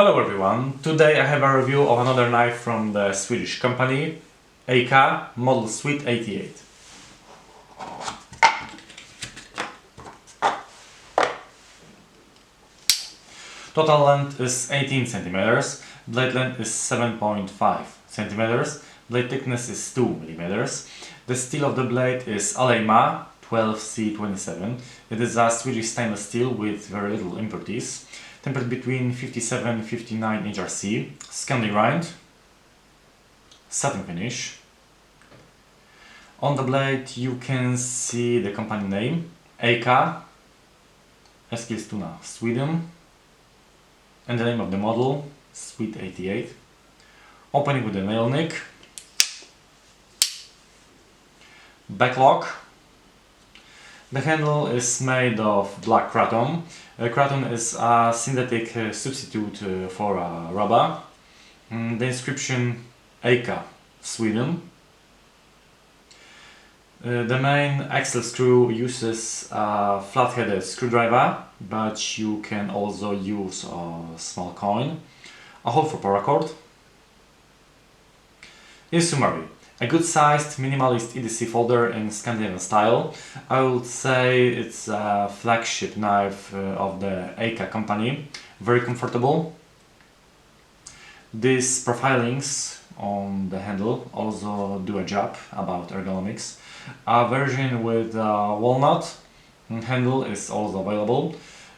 Hello everyone, today I have a review of another knife from the Swedish company EKA model SWEDE 88. Total length is 18 cm, blade length is 7.5 cm, blade thickness is 2 mm. The steel of the blade is Aleima 12C27. It is a Swedish stainless steel with very little impurities. Tempered between 57 and 59 HRC, Scandi grind, satin finish. On the blade you can see the company name, EKA SWEDE, Sweden, and the name of the model, SWEDE 88. Opening with a nail nick, backlock. The handle is made of black kraton. Kraton is a synthetic substitute for rubber. The inscription EKA Sweden. The main axle screw uses a flat-headed screwdriver, but you can also use a small coin. A hole for paracord. In summary, a good-sized minimalist EDC folder in Scandinavian style. I would say it's a flagship knife of the EKA company. Very comfortable. These profilings on the handle also do a job about ergonomics. A version with walnut handle is also available.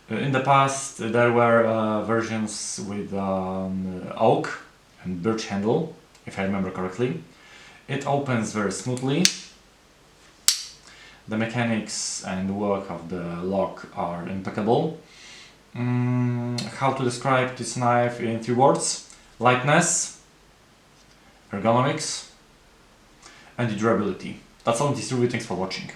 In the past there were versions with oak and birch handle, if I remember correctly. It opens very smoothly. The mechanics and work of the lock are impeccable. How to describe this knife in 3 words? Lightness, ergonomics, and durability. That's all in this review. Thanks for watching.